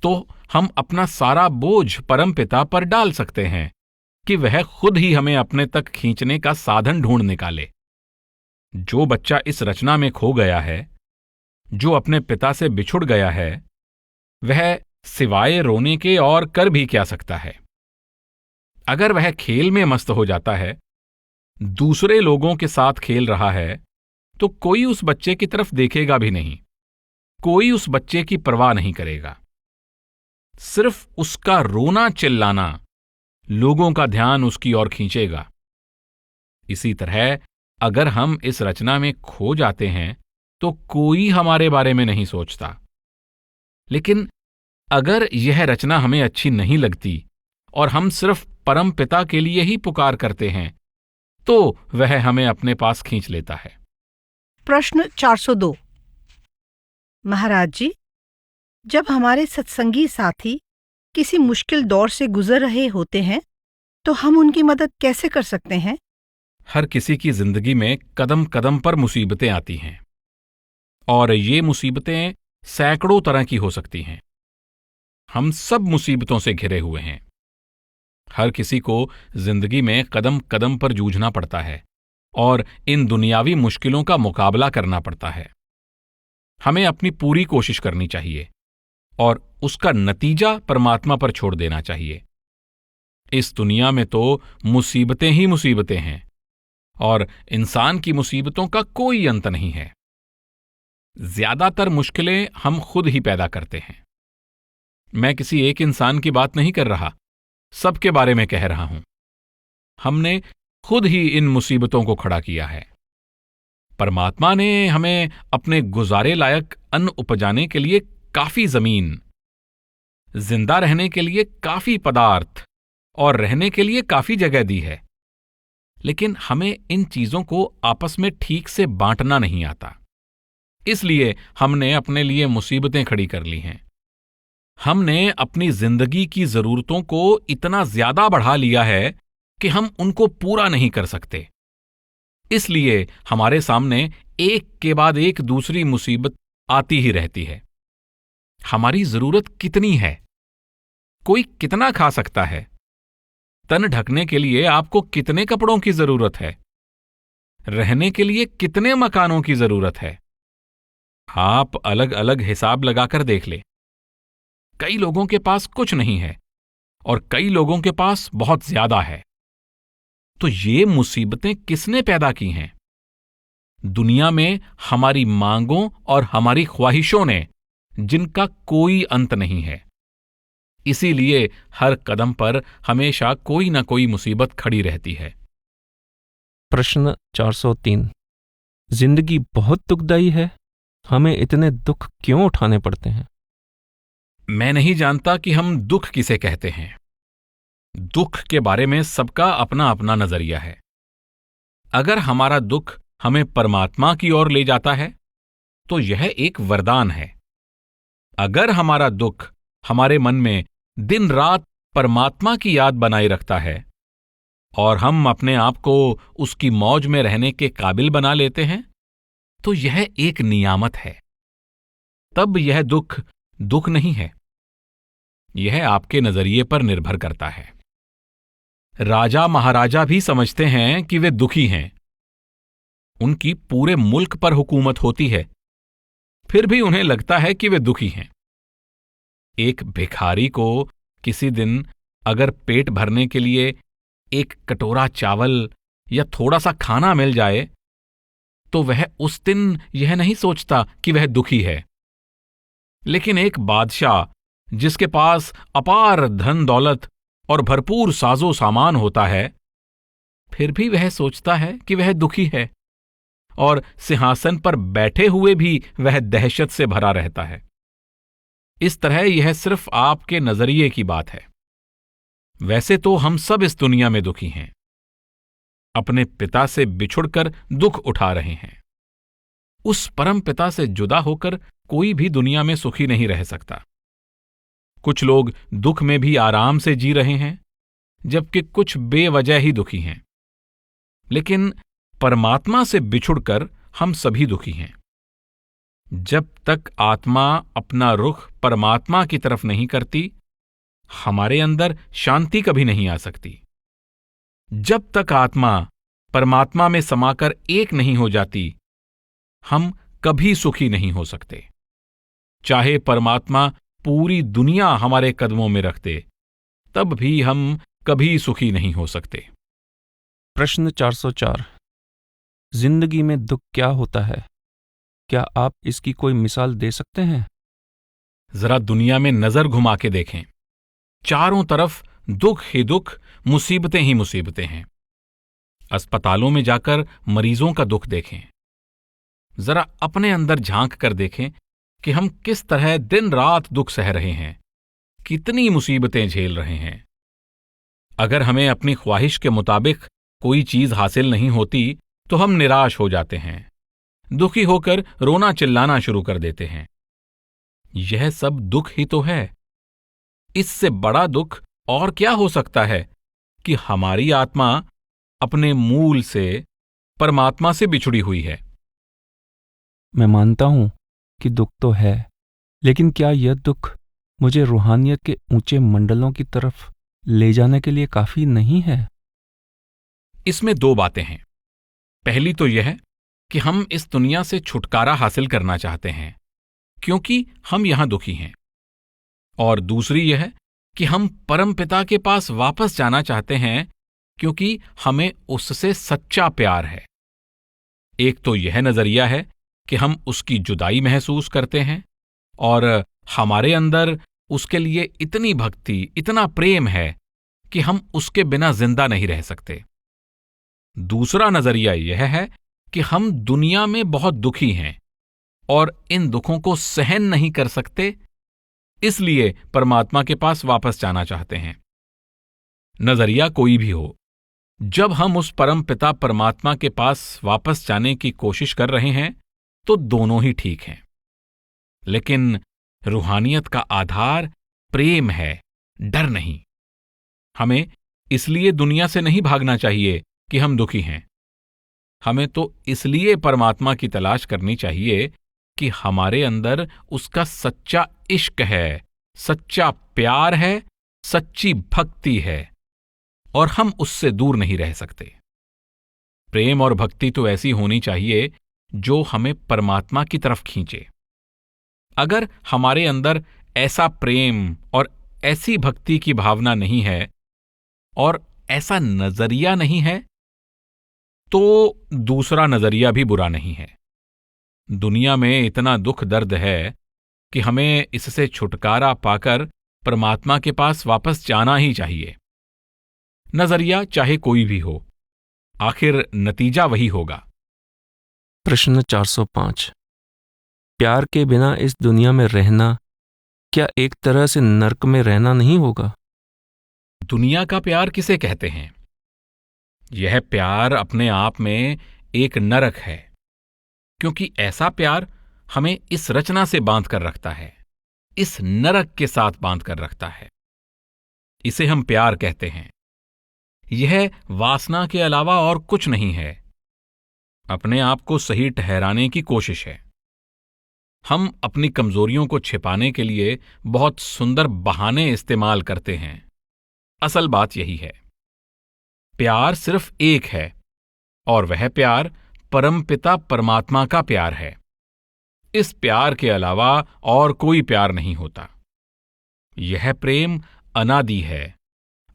तो हम अपना सारा बोझ परमपिता पर डाल सकते हैं कि वह खुद ही हमें अपने तक खींचने का साधन ढूंढ निकाले। जो बच्चा इस रचना में खो गया है, जो अपने पिता से बिछुड़ गया है वह सिवाय रोने के और कर भी क्या सकता है। अगर वह खेल में मस्त हो जाता है, दूसरे लोगों के साथ खेल रहा है, तो कोई उस बच्चे की तरफ देखेगा भी नहीं, कोई उस बच्चे की परवाह नहीं करेगा। सिर्फ उसका रोना चिल्लाना लोगों का ध्यान उसकी ओर खींचेगा। इसी तरह अगर हम इस रचना में खो जाते हैं तो कोई हमारे बारे में नहीं सोचता। लेकिन अगर यह रचना हमें अच्छी नहीं लगती और हम सिर्फ परम पिता के लिए ही पुकार करते हैं, तो वह हमें अपने पास खींच लेता है। प्रश्न 402। महाराज जी, जब हमारे सत्संगी साथी किसी मुश्किल दौर से गुजर रहे होते हैं तो हम उनकी मदद कैसे कर सकते हैं? हर किसी की जिंदगी में कदम कदम पर मुसीबतें आती हैं और ये मुसीबतें सैकड़ों तरह की हो सकती हैं। हम सब मुसीबतों से घिरे हुए हैं। हर किसी को जिंदगी में कदम कदम पर जूझना पड़ता है और इन दुनियावी मुश्किलों का मुकाबला करना पड़ता है। हमें अपनी पूरी कोशिश करनी चाहिए और उसका नतीजा परमात्मा पर छोड़ देना चाहिए। इस दुनिया में तो मुसीबतें ही मुसीबतें हैं और इंसान की मुसीबतों का कोई अंत नहीं है। ज्यादातर मुश्किलें हम खुद ही पैदा करते हैं। मैं किसी एक इंसान की बात नहीं कर रहा, सबके बारे में कह रहा हूं। हमने खुद ही इन मुसीबतों को खड़ा किया है। परमात्मा ने हमें अपने गुजारे लायक अन्न उपजाने के लिए काफी जमीन, जिंदा रहने के लिए काफी पदार्थ और रहने के लिए काफी जगह दी है। लेकिन हमें इन चीजों को आपस में ठीक से बांटना नहीं आता। इसलिए हमने अपने लिए मुसीबतें खड़ी कर ली हैं। हमने अपनी जिंदगी की जरूरतों को इतना ज्यादा बढ़ा लिया है कि हम उनको पूरा नहीं कर सकते। इसलिए हमारे सामने एक के बाद एक दूसरी मुसीबत आती ही रहती है। हमारी जरूरत कितनी है? कोई कितना खा सकता है? तन ढकने के लिए आपको कितने कपड़ों की जरूरत है? रहने के लिए कितने मकानों की जरूरत है? आप अलग अलग हिसाब लगाकर देख ले। कई लोगों के पास कुछ नहीं है और कई लोगों के पास बहुत ज्यादा है। तो ये मुसीबतें किसने पैदा की हैं? दुनिया में हमारी मांगों और हमारी ख्वाहिशों ने, जिनका कोई अंत नहीं है। इसीलिए हर कदम पर हमेशा कोई ना कोई मुसीबत खड़ी रहती है। प्रश्न 403। जिंदगी बहुत दुखदाई है, हमें इतने दुख क्यों उठाने पड़ते हैं? मैं नहीं जानता कि हम दुख किसे कहते हैं। दुख के बारे में सबका अपना अपना नजरिया है। अगर हमारा दुख हमें परमात्मा की ओर ले जाता है तो यह एक वरदान है। अगर हमारा दुख हमारे मन में दिन रात परमात्मा की याद बनाए रखता है और हम अपने आप को उसकी मौज में रहने के काबिल बना लेते हैं, तो यह एक नियामत है। तब यह दुख दुख नहीं है। यह आपके नजरिए पर निर्भर करता है। राजा महाराजा भी समझते हैं कि वे दुखी हैं। उनकी पूरे मुल्क पर हुकूमत होती है, फिर भी उन्हें लगता है कि वे दुखी हैं। एक भिखारी को किसी दिन अगर पेट भरने के लिए एक कटोरा चावल या थोड़ा सा खाना मिल जाए, तो वह उस दिन यह नहीं सोचता कि वह दुखी है। लेकिन एक बादशाह जिसके पास अपार धन दौलत और भरपूर साजो सामान होता है, फिर भी वह सोचता है कि वह दुखी है और सिंहासन पर बैठे हुए भी वह दहशत से भरा रहता है। इस तरह यह सिर्फ आपके नजरिए की बात है। वैसे तो हम सब इस दुनिया में दुखी हैं, अपने पिता से बिछुड़कर दुख उठा रहे हैं। उस परम पिता से जुदा होकर कोई भी दुनिया में सुखी नहीं रह सकता। कुछ लोग दुख में भी आराम से जी रहे हैं, जबकि कुछ बेवजह ही दुखी हैं। लेकिन परमात्मा से बिछुड़कर हम सभी दुखी हैं। जब तक आत्मा अपना रुख परमात्मा की तरफ नहीं करती, हमारे अंदर शांति कभी नहीं आ सकती। जब तक आत्मा परमात्मा में समाकर एक नहीं हो जाती, हम कभी सुखी नहीं हो सकते। चाहे परमात्मा पूरी दुनिया हमारे कदमों में रख दे, तब भी हम कभी सुखी नहीं हो सकते। प्रश्न 404। जिंदगी में दुख क्या होता है? क्या आप इसकी कोई मिसाल दे सकते हैं? जरा दुनिया में नजर घुमा के देखें। चारों तरफ दुख ही दुख, मुसीबतें ही मुसीबतें हैं। अस्पतालों में जाकर मरीजों का दुख देखें। जरा अपने अंदर झांक कर देखें कि हम किस तरह दिन रात दुख सह रहे हैं, कितनी मुसीबतें झेल रहे हैं। अगर हमें अपनी ख्वाहिश के मुताबिक कोई चीज हासिल नहीं होती तो हम निराश हो जाते हैं, दुखी होकर रोना चिल्लाना शुरू कर देते हैं। यह सब दुख ही तो है। इससे बड़ा दुख और क्या हो सकता है कि हमारी आत्मा अपने मूल से, परमात्मा से बिछुड़ी हुई है। मैं मानता हूं कि दुख तो है, लेकिन क्या यह दुख मुझे रूहानियत के ऊंचे मंडलों की तरफ ले जाने के लिए काफी नहीं है? इसमें दो बातें हैं। पहली तो यह कि हम इस दुनिया से छुटकारा हासिल करना चाहते हैं क्योंकि हम यहां दुखी हैं, और दूसरी यह कि हम परमपिता के पास वापस जाना चाहते हैं क्योंकि हमें उससे सच्चा प्यार है। एक तो यह नजरिया है कि हम उसकी जुदाई महसूस करते हैं और हमारे अंदर उसके लिए इतनी भक्ति, इतना प्रेम है कि हम उसके बिना जिंदा नहीं रह सकते। दूसरा नजरिया यह है कि हम दुनिया में बहुत दुखी हैं और इन दुखों को सहन नहीं कर सकते, इसलिए परमात्मा के पास वापस जाना चाहते हैं। नजरिया कोई भी हो, जब हम उस परम पिता परमात्मा के पास वापस जाने की कोशिश कर रहे हैं तो दोनों ही ठीक हैं। लेकिन रूहानियत का आधार प्रेम है, डर नहीं। हमें इसलिए दुनिया से नहीं भागना चाहिए कि हम दुखी हैं। हमें तो इसलिए परमात्मा की तलाश करनी चाहिए कि हमारे अंदर उसका सच्चा इश्क है, सच्चा प्यार है, सच्ची भक्ति है, और हम उससे दूर नहीं रह सकते। प्रेम और भक्ति तो ऐसी होनी चाहिए जो हमें परमात्मा की तरफ खींचे। अगर हमारे अंदर ऐसा प्रेम और ऐसी भक्ति की भावना नहीं है और ऐसा नजरिया नहीं है, तो दूसरा नजरिया भी बुरा नहीं है। दुनिया में इतना दुख दर्द है कि हमें इससे छुटकारा पाकर परमात्मा के पास वापस जाना ही चाहिए। नजरिया चाहे कोई भी हो, आखिर नतीजा वही होगा। प्रश्न 405। प्यार के बिना इस दुनिया में रहना क्या एक तरह से नर्क में रहना नहीं होगा? दुनिया का प्यार किसे कहते हैं? यह प्यार अपने आप में एक नरक है, क्योंकि ऐसा प्यार हमें इस रचना से बांध कर रखता है, इस नरक के साथ बांध कर रखता है। इसे हम प्यार कहते हैं। यह वासना के अलावा और कुछ नहीं है, अपने आप को सही ठहराने की कोशिश है। हम अपनी कमजोरियों को छिपाने के लिए बहुत सुंदर बहाने इस्तेमाल करते हैं। असल बात यही है। प्यार सिर्फ एक है, और वह प्यार परमपिता परमात्मा का प्यार है। इस प्यार के अलावा और कोई प्यार नहीं होता। यह प्रेम अनादि है,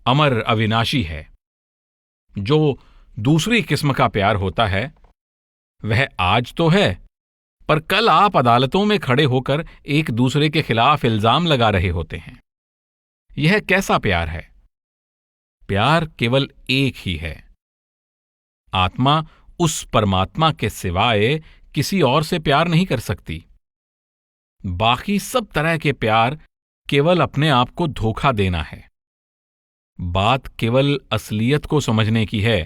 अमर अविनाशी है। जो दूसरी किस्म का प्यार होता है वह आज तो है, पर कल आप अदालतों में खड़े होकर एक दूसरे के खिलाफ इल्जाम लगा रहे होते हैं। यह कैसा प्यार है? प्यार केवल एक ही है। आत्मा उस परमात्मा के सिवाय किसी और से प्यार नहीं कर सकती। बाकी सब तरह के प्यार केवल अपने आप को धोखा देना है। बात केवल असलियत को समझने की है,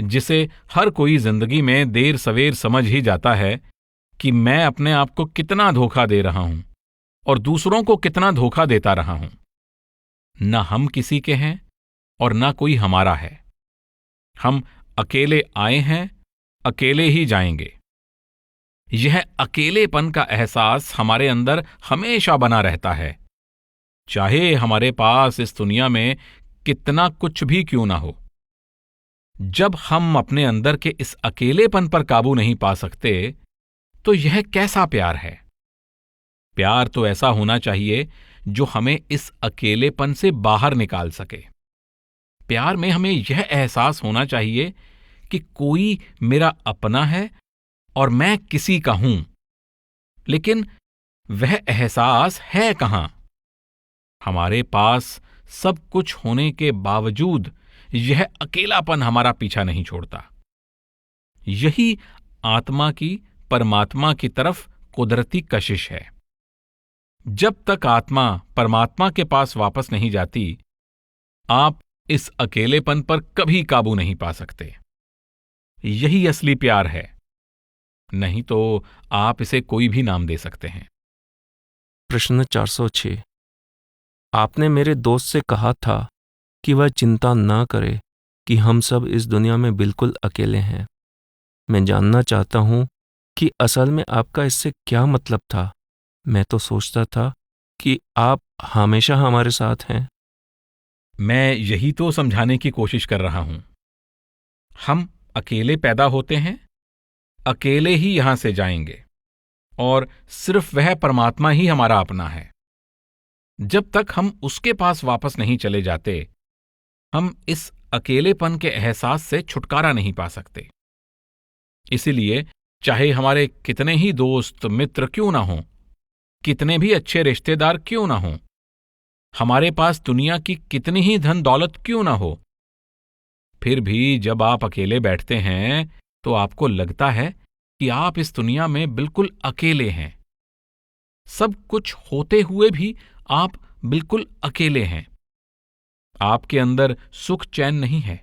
जिसे हर कोई जिंदगी में देर सवेर समझ ही जाता है कि मैं अपने आप को कितना धोखा दे रहा हूं और दूसरों को कितना धोखा देता रहा हूं। न हम किसी के हैं और न कोई हमारा है। हम अकेले आए हैं, अकेले ही जाएंगे। यह अकेलेपन का एहसास हमारे अंदर हमेशा बना रहता है, चाहे हमारे पास इस दुनिया में कितना कुछ भी क्यों ना हो। जब हम अपने अंदर के इस अकेलेपन पर काबू नहीं पा सकते, तो यह कैसा प्यार है? प्यार तो ऐसा होना चाहिए जो हमें इस अकेलेपन से बाहर निकाल सके। प्यार में हमें यह एहसास होना चाहिए कि कोई मेरा अपना है और मैं किसी का हूं। लेकिन वह एहसास है कहां? हमारे पास सब कुछ होने के बावजूद यह अकेलापन हमारा पीछा नहीं छोड़ता। यही आत्मा की परमात्मा की तरफ कुदरती कशिश है। जब तक आत्मा परमात्मा के पास वापस नहीं जाती, आप इस अकेलेपन पर कभी काबू नहीं पा सकते। यही असली प्यार है। नहीं तो आप इसे कोई भी नाम दे सकते हैं। प्रश्न 406। आपने मेरे दोस्त से कहा था कि वह चिंता ना करे कि हम सब इस दुनिया में बिल्कुल अकेले हैं। मैं जानना चाहता हूं कि असल में आपका इससे क्या मतलब था। मैं तो सोचता था कि आप हमेशा हमारे साथ हैं। मैं यही तो समझाने की कोशिश कर रहा हूं। हम अकेले पैदा होते हैं, अकेले ही यहां से जाएंगे, और सिर्फ वह परमात्मा ही हमारा अपना है। जब तक हम उसके पास वापस नहीं चले जाते, हम इस अकेलेपन के एहसास से छुटकारा नहीं पा सकते। इसीलिए चाहे हमारे कितने ही दोस्त मित्र क्यों ना हों, कितने भी अच्छे रिश्तेदार क्यों ना हों, हमारे पास दुनिया की कितनी ही धन दौलत क्यों ना हो, फिर भी जब आप अकेले बैठते हैं तो आपको लगता है कि आप इस दुनिया में बिल्कुल अकेले हैं। सब कुछ होते हुए भी आप बिल्कुल अकेले हैं। आपके अंदर सुख चैन नहीं है।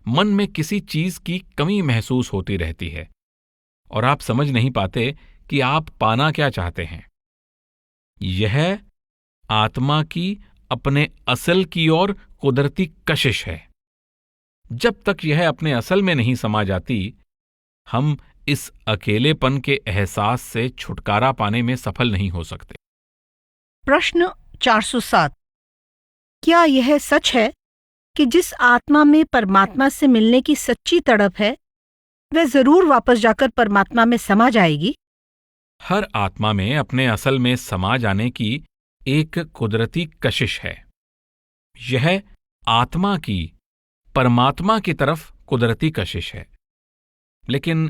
मन में किसी चीज की कमी महसूस होती रहती है और आप समझ नहीं पाते कि आप पाना क्या चाहते हैं। यह आत्मा की अपने असल की ओर कुदरती कशिश है। जब तक यह अपने असल में नहीं समा जाती, हम इस अकेलेपन के एहसास से छुटकारा पाने में सफल नहीं हो सकते। प्रश्न 407। क्या यह सच है कि जिस आत्मा में परमात्मा से मिलने की सच्ची तड़प है, वह जरूर वापस जाकर परमात्मा में समा जाएगी? हर आत्मा में अपने असल में समा जाने की एक कुदरती कशिश है। यह आत्मा की परमात्मा की तरफ कुदरती कशिश है। लेकिन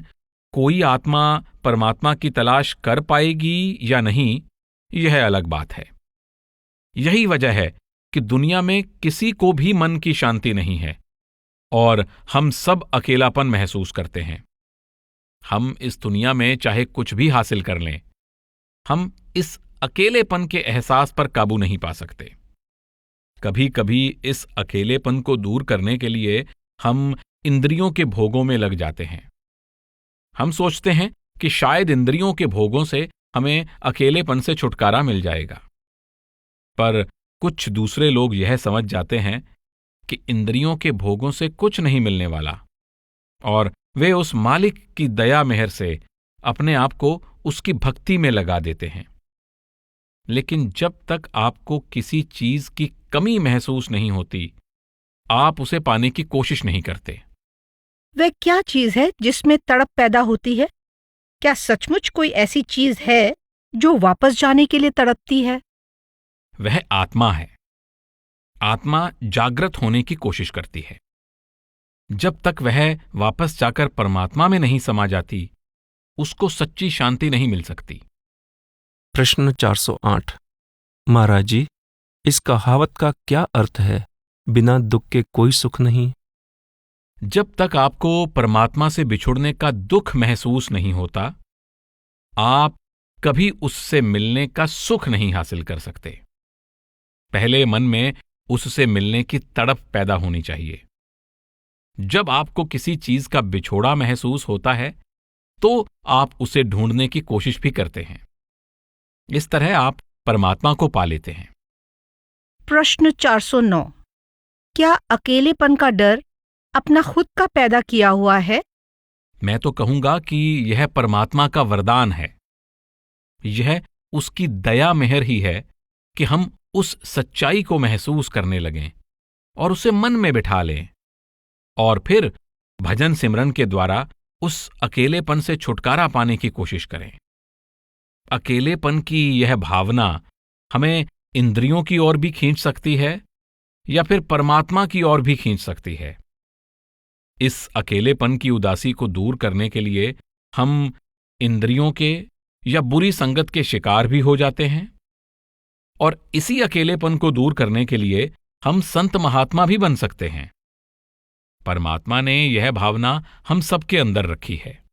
कोई आत्मा परमात्मा की तलाश कर पाएगी या नहीं, यह अलग बात है। यही वजह है कि दुनिया में किसी को भी मन की शांति नहीं है और हम सब अकेलापन महसूस करते हैं। हम इस दुनिया में चाहे कुछ भी हासिल कर लें, हम इस अकेलेपन के एहसास पर काबू नहीं पा सकते। कभी कभी इस अकेलेपन को दूर करने के लिए हम इंद्रियों के भोगों में लग जाते हैं। हम सोचते हैं कि शायद इंद्रियों के भोगों से हमें अकेलेपन से छुटकारा मिल जाएगा। पर कुछ दूसरे लोग यह समझ जाते हैं कि इंद्रियों के भोगों से कुछ नहीं मिलने वाला, और वे उस मालिक की दया मेहर से अपने आप को उसकी भक्ति में लगा देते हैं। लेकिन जब तक आपको किसी चीज की कमी महसूस नहीं होती, आप उसे पाने की कोशिश नहीं करते। वह क्या चीज है जिसमें तड़प पैदा होती है? क्या सचमुच कोई ऐसी चीज है जो वापस जाने के लिए तड़पती है? वह आत्मा है। आत्मा जागृत होने की कोशिश करती है। जब तक वह वापस जाकर परमात्मा में नहीं समा जाती, उसको सच्ची शांति नहीं मिल सकती। प्रश्न 408। महाराज जी, इस कहावत का क्या अर्थ है? बिना दुख के कोई सुख नहीं। जब तक आपको परमात्मा से बिछुड़ने का दुख महसूस नहीं होता, आप कभी उससे मिलने का सुख नहीं हासिल कर सकते। पहले मन में उससे मिलने की तड़प पैदा होनी चाहिए। जब आपको किसी चीज का बिछोड़ा महसूस होता है, तो आप उसे ढूंढने की कोशिश भी करते हैं। इस तरह आप परमात्मा को पा लेते हैं। प्रश्न 409। क्या अकेलेपन का डर अपना खुद का पैदा किया हुआ है? मैं तो कहूंगा कि यह परमात्मा का वरदान है। यह उसकी दया मेहर ही है कि हम उस सच्चाई को महसूस करने लगें और उसे मन में बिठा लें, और फिर भजन सिमरन के द्वारा उस अकेलेपन से छुटकारा पाने की कोशिश करें। अकेलेपन की यह भावना हमें इंद्रियों की ओर भी खींच सकती है या फिर परमात्मा की ओर भी खींच सकती है। इस अकेलेपन की उदासी को दूर करने के लिए हम इंद्रियों के या बुरी संगत के शिकार भी हो जाते हैं, और इसी अकेलेपन को दूर करने के लिए हम संत महात्मा भी बन सकते हैं। परमात्मा ने यह भावना हम सबके अंदर रखी है।